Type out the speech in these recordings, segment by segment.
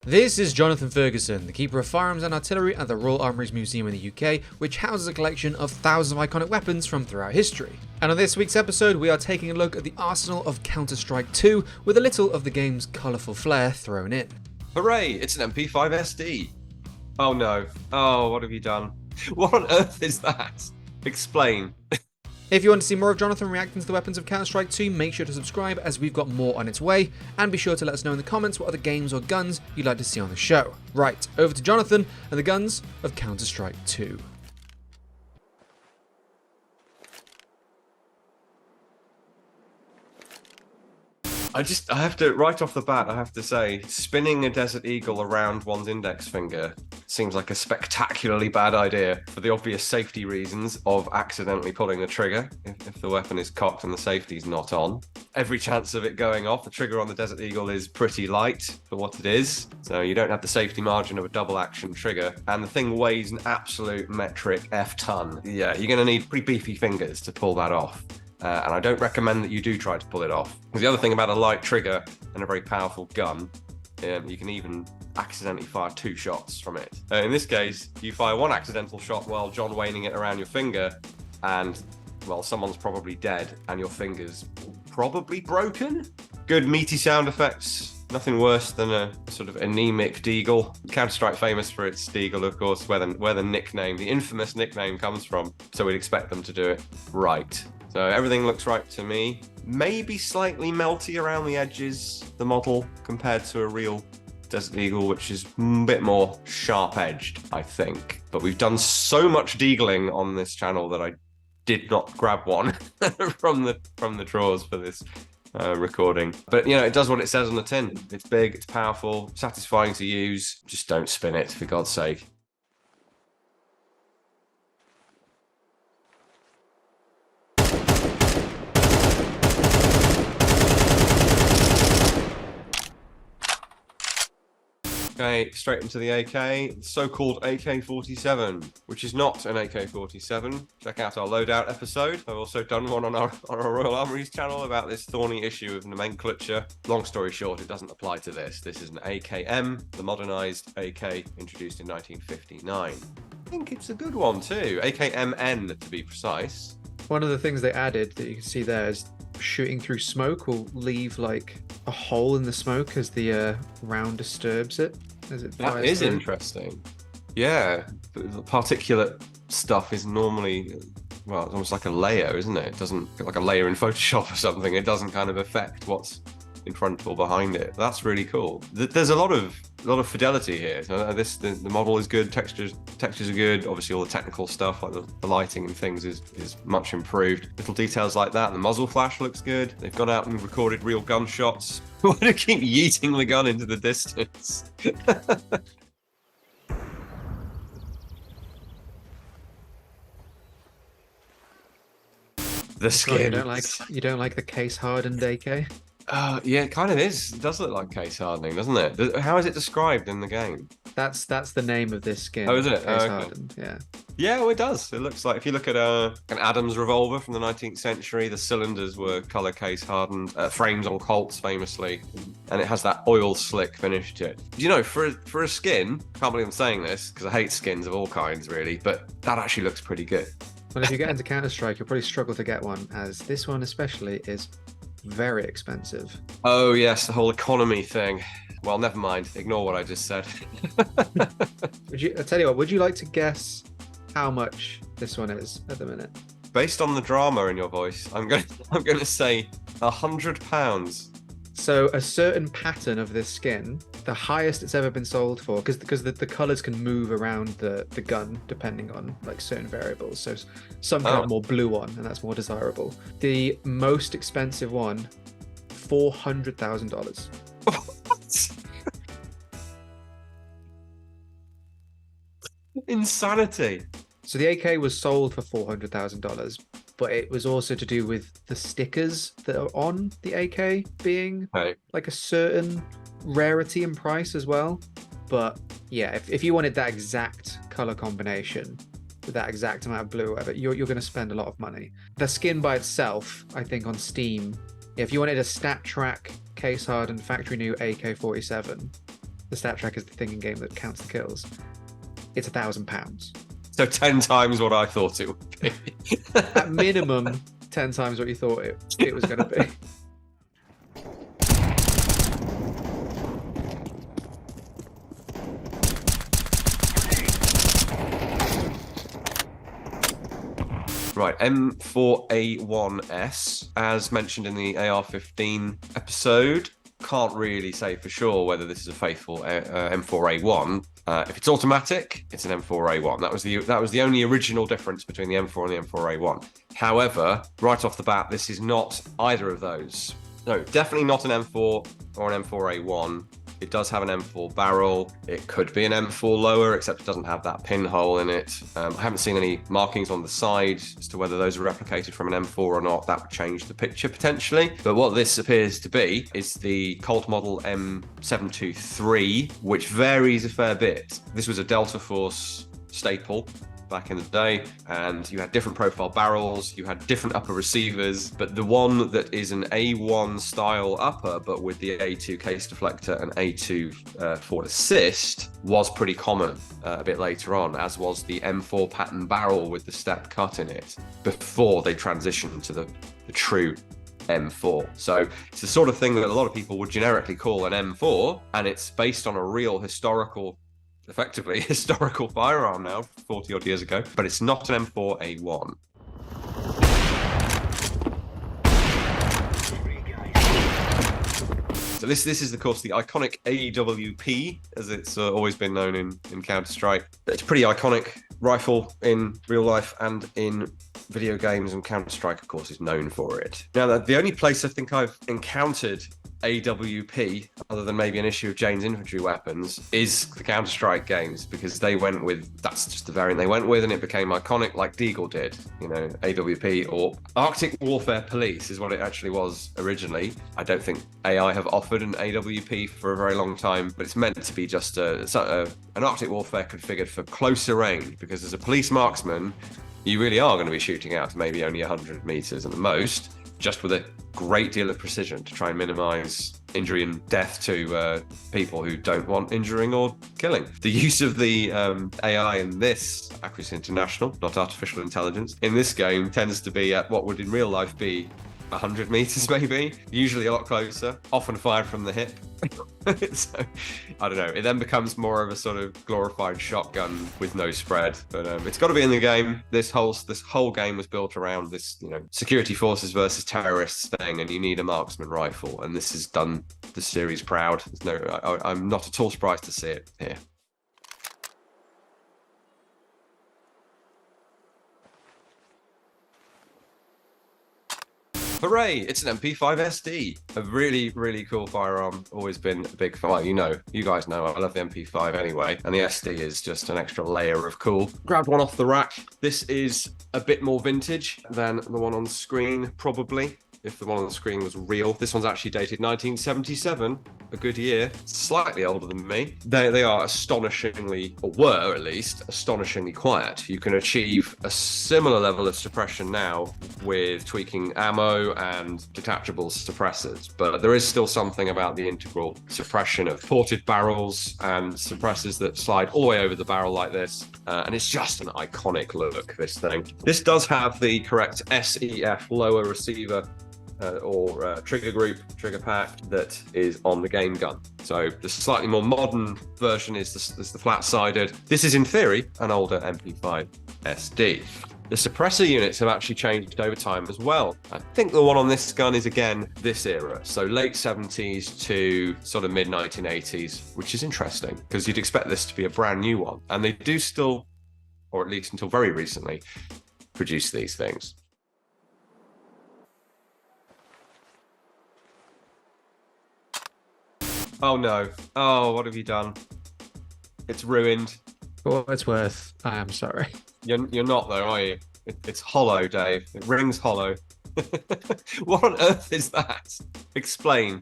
This is Jonathan Ferguson, the Keeper of Firearms and Artillery at the Royal Armouries Museum in the UK, which houses a collection of thousands of iconic weapons from throughout history. And on this week's episode, we are taking a look at the arsenal of Counter-Strike 2 with a little of the game's colourful flair thrown in. Hooray, it's an MP5 SD. Oh no. Oh, what have you done? What on earth is that? Explain. If you want to see more of Jonathan reacting to the weapons of Counter-Strike 2, make sure to subscribe as we've got more on its way, and be sure to let us know in the comments what other games or guns you'd like to see on the show. Right, over to Jonathan and the guns of Counter-Strike 2. I have to, right off the bat, I have to say, spinning a Desert Eagle around one's index finger seems like a spectacularly bad idea for the obvious safety reasons of accidentally pulling the trigger if the weapon is cocked and the safety's not on. Every chance of it going off, the trigger on the Desert Eagle is pretty light for what it is, so you don't have the safety margin of a double action trigger, and the thing weighs an absolute metric F-ton. Yeah, you're going to need pretty beefy fingers to pull that off. And I don't recommend that you do try to pull it off. Because the other thing about a light trigger and a very powerful gun, you can even accidentally fire 2 shots from it. In this case, you fire 1 accidental shot while John Wayning it around your finger, and, well, someone's probably dead, and your finger's probably broken. Good meaty sound effects. Nothing worse than a sort of anemic Deagle. Counter-Strike famous for its Deagle, of course, where the nickname, the infamous nickname comes from. So we'd expect them to do it right. So everything looks right to me. Maybe slightly melty around the edges, the model, compared to a real Desert Eagle, which is a bit more sharp-edged, I think. But we've done so much deagling on this channel that I did not grab one from the drawers for this recording. But, you know, it does what it says on the tin. It's big, it's powerful, satisfying to use. Just don't spin it, for God's sake. Okay, straight into the AK, so-called AK-47, which is not an AK-47. Check out our loadout episode. I've also done one on our Royal Armouries channel about this thorny issue of nomenclature. Long story short, it doesn't apply to this. This is an AKM, the modernised AK introduced in 1959. I think it's a good one too. AKMN to be precise. One of the things they added that you can see there is shooting through smoke will leave like a hole in the smoke as the round disturbs it. As it fires that is through. Interesting. Yeah, the particulate stuff is normally, well, it's almost like a layer, isn't it? It doesn't, like a layer in Photoshop or something. It doesn't kind of affect what's in front or behind it. That's really cool. There's a lot of fidelity here. So the model is good. Textures are good. Obviously, all the technical stuff like the lighting and things is much improved. Little details like that. The muzzle flash looks good. They've gone out and recorded real gunshots. Why do you keep yeeting the gun into the distance? The skin. You don't like the Case-Hardened AK? Yeah, it kind of is. It does look like case hardening, doesn't it? How is it described in the game? That's the name of this skin. Oh, is it? Case Okay. Hardened, yeah. Yeah, well, it does. It looks like, if you look at an Adams revolver from the 19th century, the cylinders were color case hardened, frames on Colts famously, and it has that oil slick finish to it. You know, for a skin, I can't believe I'm saying this because I hate skins of all kinds really, but that actually looks pretty good. Well, if you get into Counter-Strike, you'll probably struggle to get one, as this one especially is very expensive. Oh yes, the whole economy thing. Well, never mind. Ignore what I just said. I tell you what, would you like to guess how much this one is at the minute? Based on the drama in your voice, I'm going to say £100. So a certain pattern of this skin, the highest it's ever been sold for, because the colors can move around the gun depending on like certain variables. So some can have more blue on, and that's more desirable. The most expensive one, $400,000. What? Insanity. So the AK was sold for $400,000, but it was also to do with the stickers that are on the AK being like a certain rarity and price as well. But yeah, if you wanted that exact color combination with that exact amount of blue or whatever, you're going to spend a lot of money. The skin by itself, I think on Steam, if you wanted a StatTrak case-hardened factory new AK-47, the StatTrak is the thing in game that counts the kills, it's £1,000. So 10 times what I thought it would be. At minimum, 10 times what you thought it was going to be. Right, M4A1S, as mentioned in the AR-15 episode. Can't really say for sure whether this is a faithful M4A1. If it's automatic, it's an M4A1. That was the only original difference between the M4 and the M4A1. However, right off the bat, this is not either of those. No, definitely not an M4 or an M4A1. It does have an M4 barrel. It could be an M4 lower, except it doesn't have that pinhole in it. I haven't seen any markings on the side as to whether those are replicated from an M4 or not. That would change the picture potentially. But what this appears to be is the Colt model M723, which varies a fair bit. This was a Delta Force staple back in the day, and you had different profile barrels, you had different upper receivers, but the one that is an A1 style upper but with the A2 case deflector and A2 forward assist was pretty common a bit later on, as was the M4 pattern barrel with the step cut in it before they transitioned to the true M4. So it's the sort of thing that a lot of people would generically call an M4, and it's based on a real effectively historical firearm now, 40 odd years ago, but it's not an M4A1. So this is, of course, the iconic AWP, as it's always been known in Counter-Strike. It's a pretty iconic rifle in real life and in video games, and Counter-Strike, of course, is known for it. Now, the only place I think I've encountered AWP, other than maybe an issue of Jane's infantry weapons, is the Counter-Strike games, because that's just the variant they went with, and it became iconic like Deagle did. You know, AWP, or Arctic Warfare Police is what it actually was originally. I don't think AI have offered an AWP for a very long time, but it's meant to be just an Arctic Warfare configured for closer range, because as a police marksman, you really are going to be shooting out to maybe only 100 meters at the most, just with a great deal of precision to try and minimize injury and death to people who don't want injuring or killing. The use of the AI in this, Accuracy International, not artificial intelligence, in this game tends to be at what would in real life be 100 meters maybe, usually a lot closer, often fired from the hip. So, I don't know, it then becomes more of a sort of glorified shotgun with no spread, but it's got to be in the game. This whole game was built around this, you know, security forces versus terrorists thing, and you need a marksman rifle, and this has done the series proud. I'm not at all surprised to see it here. Hooray! It's an MP5 SD. A really, really cool firearm. Always been a big fan. Well, you guys know I love the MP5 anyway, and the SD is just an extra layer of cool. Grabbed one off the rack. This is a bit more vintage than the one on the screen, probably, if the one on the screen was real. This one's actually dated 1977, a good year. Slightly older than me. They are astonishingly, or were at least, astonishingly quiet. You can achieve a similar level of suppression now with tweaking ammo and detachable suppressors, but there is still something about the integral suppression of ported barrels and suppressors that slide all the way over the barrel like this, and it's just an iconic look, this thing. This does have the correct SEF lower receiver or trigger pack that is on the game gun. So the slightly more modern version is the flat-sided. This is in theory an older MP5 SD. The suppressor units have actually changed over time as well. I think the one on this gun is again this era, so late 70s to sort of mid 1980s, which is interesting because you'd expect this to be a brand new one, and they do still, or at least until very recently, produce these things. Oh no. Oh, what have you done? It's ruined. For what it's worth, I am sorry. You're not though, are you? It's hollow, Dave. It rings hollow. What on earth is that? Explain.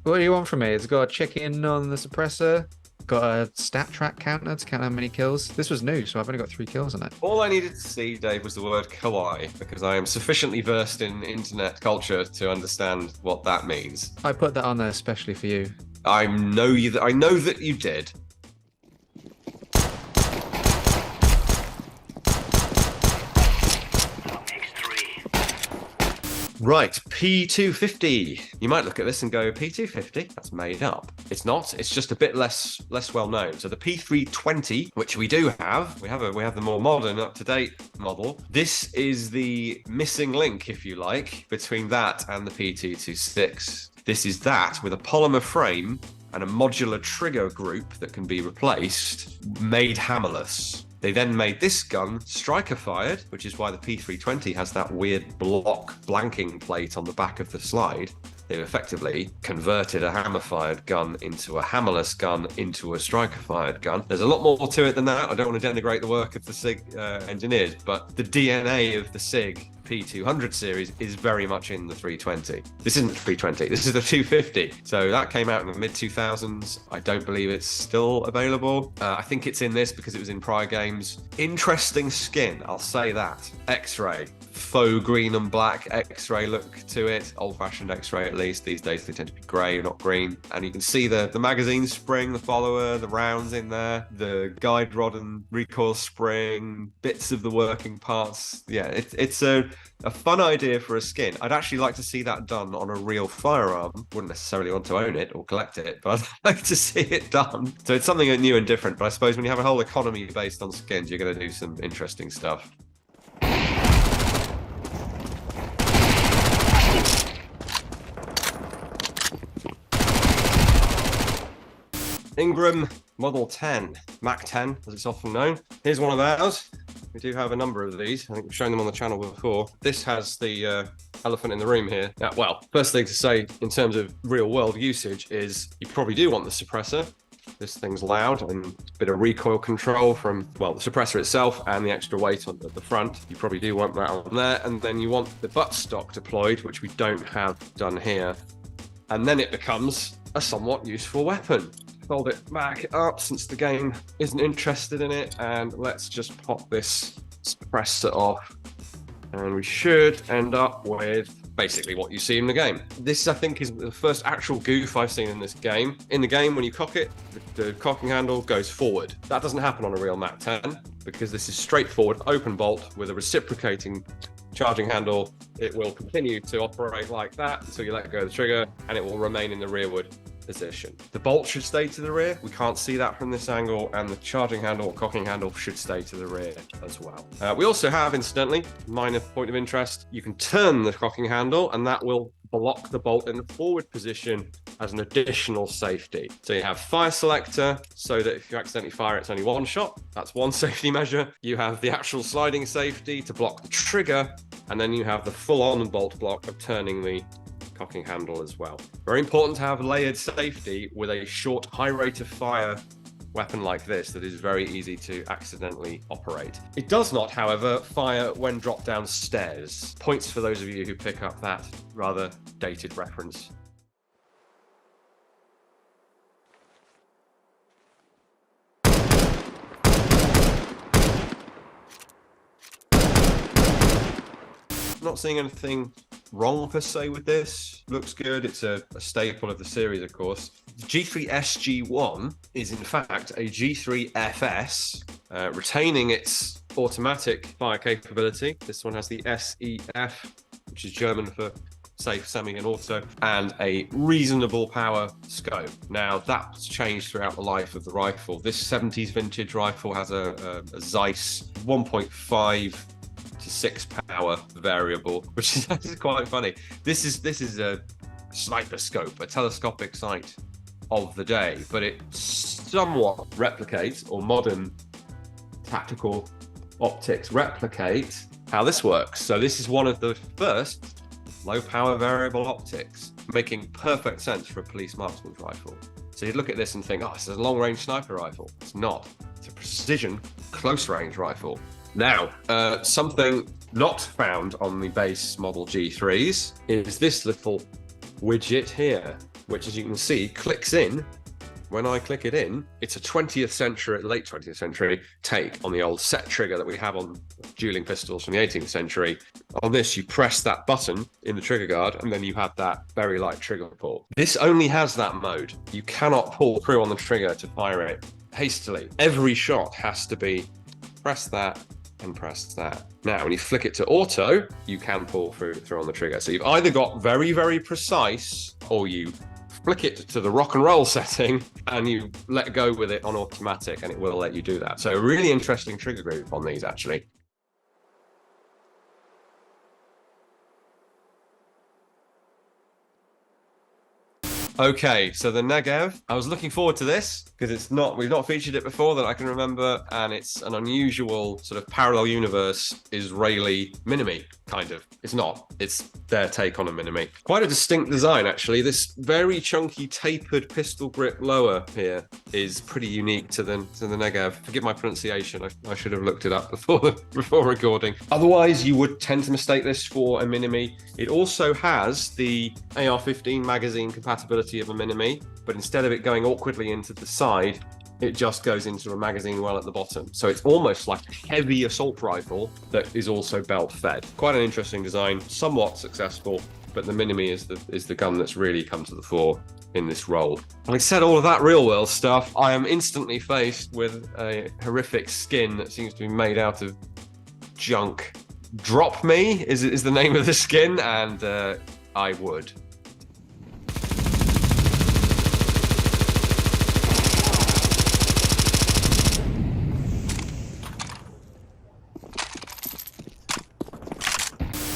What do you want from me? It's got a chicken on the suppressor, got a StatTrak counter to count how many kills. This was new, so I've only got 3 kills on it. All I needed to see, Dave, was the word kawaii, because I am sufficiently versed in internet culture to understand what that means. I put that on there especially for you. I know that you did. Right, P250. You might look at this and go, P250? That's made up. It's not. It's just a bit less well known. So the P320, which we do have, we have the more modern, up-to-date model. This is the missing link, if you like, between that and the P226. This is that with a polymer frame and a modular trigger group that can be replaced, made hammerless. They then made this gun striker-fired, which is why the P320 has that weird block blanking plate on the back of the slide. They've effectively converted a hammer-fired gun into a hammerless gun into a striker-fired gun. There's a lot more to it than that. I don't want to denigrate the work of the SIG engineers, but the DNA of the SIG P200 series is very much in the 320. This isn't the 320, this is the 250. So that came out in the mid-2000s. I don't believe it's still available. I think it's in this because it was in prior games. Interesting skin, I'll say that. X-ray. Faux green and black X-ray look to it. Old-fashioned X-ray at least. These days they tend to be grey, not green. And you can see the magazine spring, the follower, the rounds in there, the guide rod and recoil spring, bits of the working parts. Yeah, it's a fun idea for a skin. I'd actually like to see that done on a real firearm. Wouldn't necessarily want to own it or collect it, but I'd like to see it done. So it's something new and different, but I suppose when you have a whole economy based on skins, you're going to do some interesting stuff. Ingram Model 10, Mac 10, as it's often known. Here's one of ours. We do have a number of these. I think we've shown them on the channel before. This has the elephant in the room here. Well, first thing to say in terms of real world usage is you probably do want the suppressor. This thing's loud and a bit of recoil control from, well, the suppressor itself and the extra weight on the front. You probably do want that on there. And then you want the buttstock deployed, which we don't have done here. And then it becomes a somewhat useful weapon. Fold it back up since the game isn't interested in it, and let's just pop this suppressor off, and we should end up with basically what you see in the game. This, I think, is the first actual goof I've seen in this game. In the game, when you cock it, the cocking handle goes forward. That doesn't happen on a real Mac 10 because this is straightforward open bolt with a reciprocating charging handle. It will continue to operate like that until you let go of the trigger, and it will remain in the rearward position. The bolt should stay to the rear. We can't see that from this angle, and the charging handle or cocking handle should stay to the rear as well. We also have, incidentally, minor point of interest, you can turn the cocking handle and that will block the bolt in the forward position as an additional safety. So you have fire selector, so that if you accidentally fire, it's only one shot. That's one safety measure. You have the actual sliding safety to block the trigger, and then you have the full-on bolt block of turning the cocking handle as well. Very important to have layered safety with a short, high rate of fire weapon like this that is very easy to accidentally operate. It does not, however, fire when dropped down stairs. Points for those of you who pick up that rather dated reference. Not seeing anything wrong per se with this. Looks good. It's a staple of the series, of course. The G3SG1 is in fact a G3FS, retaining its automatic fire capability. This one has the SEF, which is German for safe, semi, and auto, and a reasonable power scope. Now, that's changed throughout the life of the rifle. This 70s vintage rifle has a Zeiss 1.5 to 6 power variable, which is quite funny. This is a sniper scope, a telescopic sight of the day, but it somewhat replicates, or modern tactical optics replicate, how this works. So this is one of the first low power variable optics, making perfect sense for a police marksman's rifle. So you'd look at this and think, oh, this is a long range sniper rifle. It's not. It's a precision close range rifle. Now, something not found on the base model G3s is this little widget here, which, as you can see, clicks in when I click it in, it's a 20th century, late 20th century take on the old set trigger that we have on dueling pistols from the 18th century. On this, you press that button in the trigger guard, and then you have that very light trigger pull. This only has that mode. You cannot pull through on the trigger to fire it hastily. Every shot has to be press that and press that. Now, when you flick it to auto, you can pull through on the trigger. So you've either got very, very precise, or you flick it to the rock and roll setting and you let go with it on automatic, and it will let you do that. So a really interesting trigger group on these, actually. Okay, so the Negev, I was looking forward to this because we've not featured it before that I can remember, and it's an unusual sort of parallel universe Israeli Minimi, kind of. It's not. It's their take on a Minimi. Quite a distinct design, actually. This very chunky tapered pistol grip lower here is pretty unique to the Negev. Forgive my pronunciation. I should have looked it up before recording. Otherwise, you would tend to mistake this for a Minimi. It also has the AR-15 magazine compatibility of a Minimi, but instead of it going awkwardly into the side, it just goes into a magazine well at the bottom. So it's almost like a heavy assault rifle that is also belt fed. Quite an interesting design, somewhat successful, but the Minimi is the gun that's really come to the fore in this role. Having said all of that real world stuff, I am instantly faced with a horrific skin that seems to be made out of junk. Drop Me is the name of the skin, and I would.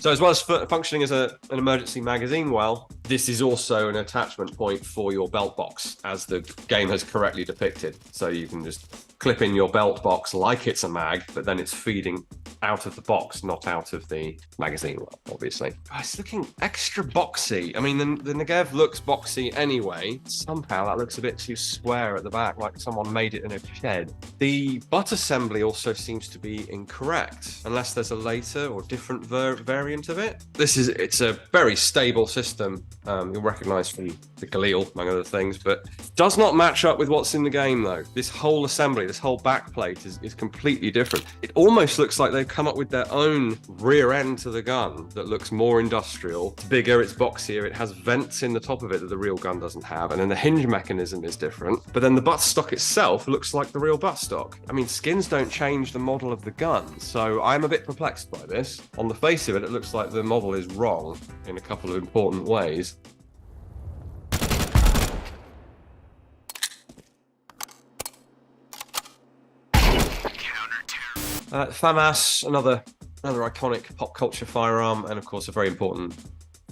So as well as functioning as an emergency magazine well, this is also an attachment point for your belt box, as the game has correctly depicted. So you can just clip in your belt box like it's a mag, but then it's feeding out of the box, not out of the magazine well, obviously. Oh, it's looking extra boxy. I mean, the Negev looks boxy anyway. Somehow that looks a bit too square at the back, like someone made it in a shed. The butt assembly also seems to be incorrect, unless there's a later or different variant of it. It's a very stable system. You'll recognize from the Galil, among other things, but does not match up with what's in the game though. This whole assembly, this whole back plate is completely different. It almost looks like they've come up with their own rear end to the gun that looks more industrial. It's bigger, it's boxier, it has vents in the top of it that the real gun doesn't have, and then the hinge mechanism is different. But then the buttstock itself looks like the real buttstock. I mean, skins don't change the model of the gun, so I'm a bit perplexed by this. On the face of it, it looks like the model is wrong in a couple of important ways. FAMAS, another iconic pop culture firearm, and of course a very important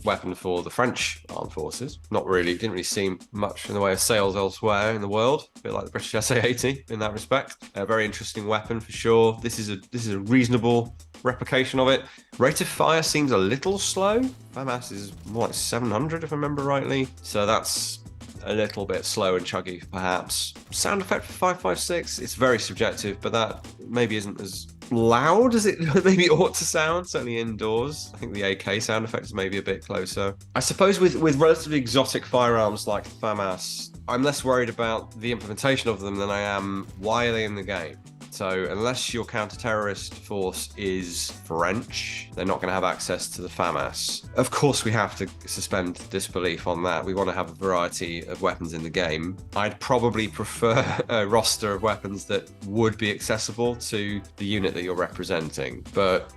weapon for the French armed forces. Didn't really see much in the way of sales elsewhere in the world. A bit like the British SA-80 in that respect. A very interesting weapon for sure. This is a reasonable replication of it. Rate of fire seems a little slow. FAMAS is more like 700 if I remember rightly. So that's a little bit slow and chuggy, perhaps. Sound effect for 5.56, it's very subjective, but that maybe isn't as loud as it maybe ought to sound, certainly indoors. I think the AK sound effect is maybe a bit closer. I suppose with relatively exotic firearms like FAMAS, I'm less worried about the implementation of them than I am why are they in the game. So unless your counter-terrorist force is French, they're not going to have access to the FAMAS. Of course, we have to suspend disbelief on that. We want to have a variety of weapons in the game. I'd probably prefer a roster of weapons that would be accessible to the unit that you're representing. But,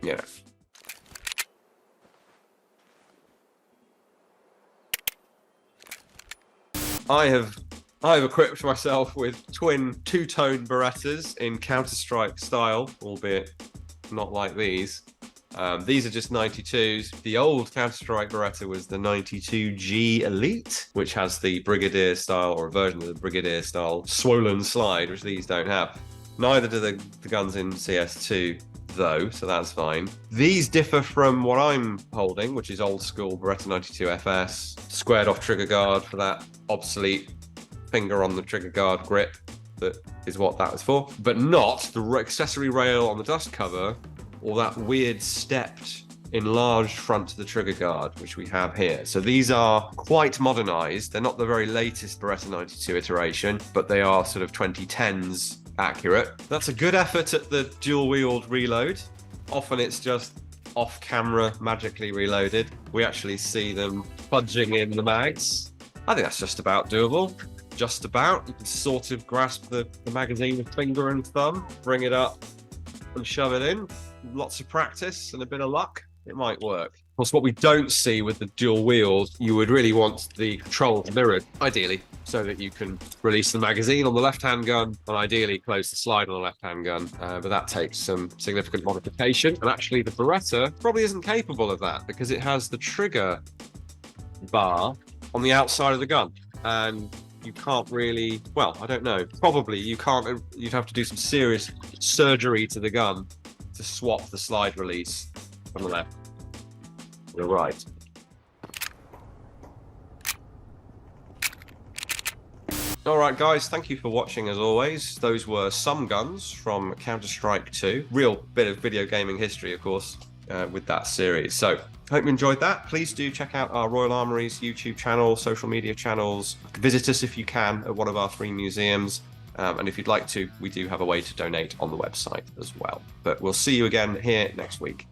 you know. I have equipped myself with twin two-tone Berettas in Counter-Strike style, albeit not like these. These are just 92s. The old Counter-Strike Beretta was the 92G Elite, which has the Brigadier style, or a version of the Brigadier style swollen slide, which these don't have. Neither do the guns in CS2, though, so that's fine. These differ from what I'm holding, which is old school Beretta 92 FS, squared off trigger guard for that obsolete finger on the trigger guard grip. That is what that was for, but not the accessory rail on the dust cover or that weird stepped enlarged front to the trigger guard, which we have here. So these are quite modernized. They're not the very latest Beretta 92 iteration, but they are sort of 2010s accurate. That's a good effort at the dual-wield reload. Often it's just off-camera, magically reloaded. We actually see them fudging in the mags. I think that's just about doable. Just about. You can sort of grasp the magazine with finger and thumb, bring it up and shove it in. Lots of practice and a bit of luck, it might work. Of course, what we don't see with the dual wield, you would really want the controls mirrored, ideally, so that you can release the magazine on the left-hand gun and ideally close the slide on the left-hand gun. But that takes some significant modification. And actually, the Beretta probably isn't capable of that because it has the trigger bar on the outside of the gun. And you can't really, well, I don't know. Probably you can't, you'd have to do some serious surgery to the gun to swap the slide release from the left to the right. All right, guys, thank you for watching as always. Those were some guns from Counter-Strike 2. Real bit of video gaming history, of course, with that series. So, hope you enjoyed that. Please do check out our Royal Armouries YouTube channel, social media channels. Visit us if you can at one of our free museums. And if you'd like to, we do have a way to donate on the website as well. But we'll see you again here next week.